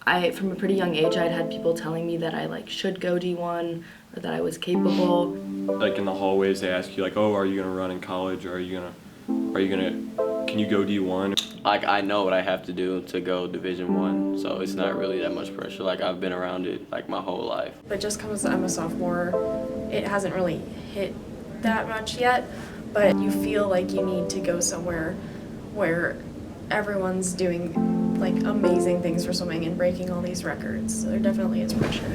From a pretty young age, I'd had people telling me that I like should go D1 or that I was capable. Like in the hallways, they ask you like, "Oh, are you gonna run in college? Or can you go D1?" Like I know what I have to do to go Division I, so it's not really that much pressure. Like I've been around it like my whole life. But just because I'm a sophomore, it hasn't really hit that much yet, but you feel like you need to go somewhere where everyone's doing like amazing things for swimming and breaking all these records. So there definitely is pressure.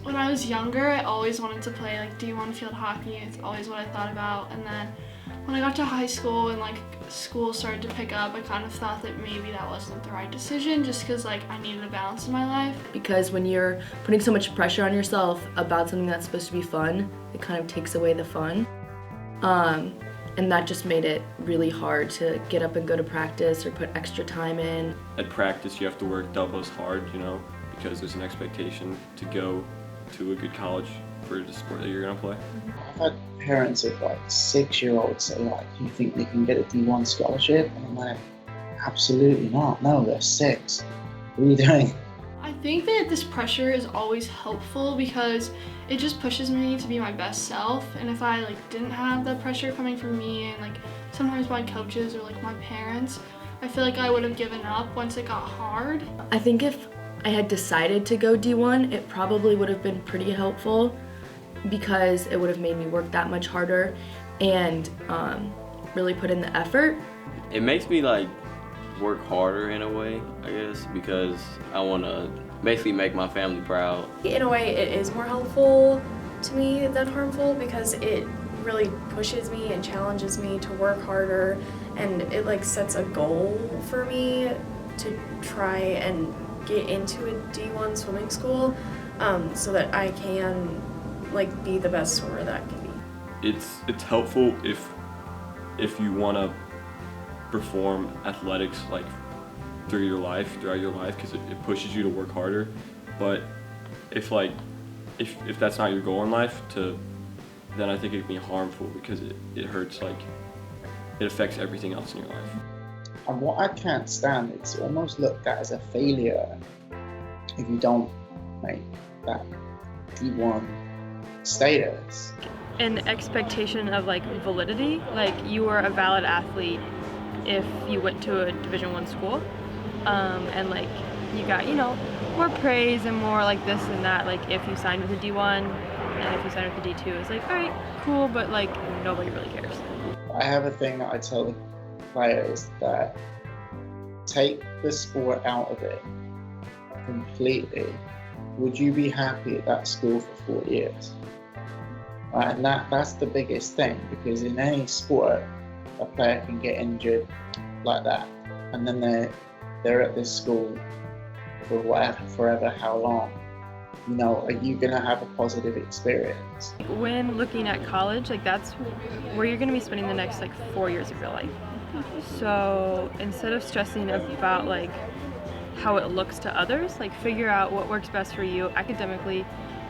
When I was younger, I always wanted to play like D1 field hockey. It's always what I thought about. And then when I got to high school and like school started to pick up, I kind of thought that maybe that wasn't the right decision just because like I needed a balance in my life. Because when you're putting so much pressure on yourself about something that's supposed to be fun, it kind of takes away the fun. And that just made it really hard to get up and go to practice or put extra time in. At practice, you have to work double as hard, because there's an expectation to go to a good college for the sport that you're gonna play. I've had parents of like 6-year-olds say like, "Do you think they can get a D1 scholarship?" And I'm like, absolutely not. No, they're 6. What are you doing? I think that this pressure is always helpful because it just pushes me to be my best self. And if I like didn't have that pressure coming from me and like sometimes my coaches or like my parents, I feel like I would have given up once it got hard. I think if I had decided to go D1, it probably would have been pretty helpful because it would have made me work that much harder and really put in the effort. It makes me like work harder in a way, I guess, because I want to basically make my family proud. In a way, it is more helpful to me than harmful because it really pushes me and challenges me to work harder, and it like sets a goal for me to try and get into a D1 swimming school so that I can like be the best swimmer that I can be. It's helpful if you want to perform athletics like throughout your life because it pushes you to work harder. But if that's not your goal in life, then I think it can be harmful because it hurts, like it affects everything else in your life. And what I can't stand, it's almost looked at as a failure if you don't make that D1 status. An expectation of like validity, like you were a valid athlete if you went to a Division I school, and like you got more praise and more like this and that, like if you signed with a D1 and if you signed with a D2, it's like, all right, cool, but like nobody really cares. I have a thing that I tell the players that take the sport out of it completely. Would you be happy at that school for 4 years? And that's the biggest thing, because in any sport, a player can get injured like that, and then they're at this school for forever, how long? Are you gonna have a positive experience? When looking at college, like that's where you're gonna be spending the next like 4 years of your life. So instead of stressing about like how it looks to others, like figure out what works best for you academically,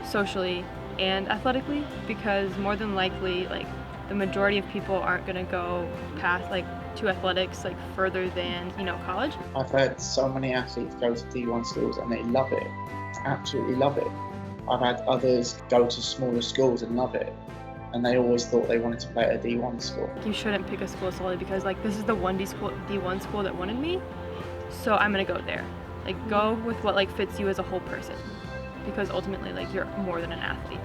socially, and athletically, because more than likely like the majority of people aren't going to go past like to athletics like further than college. I've heard so many athletes go to D1 schools and they love it, absolutely love it. I've had others go to smaller schools and love it, and they always thought they wanted to play at a D1 school. You shouldn't pick a school solely because like this is the D1 school that wanted me, so I'm going to go there. Like go with what like fits you as a whole person, because ultimately like you're more than an athlete.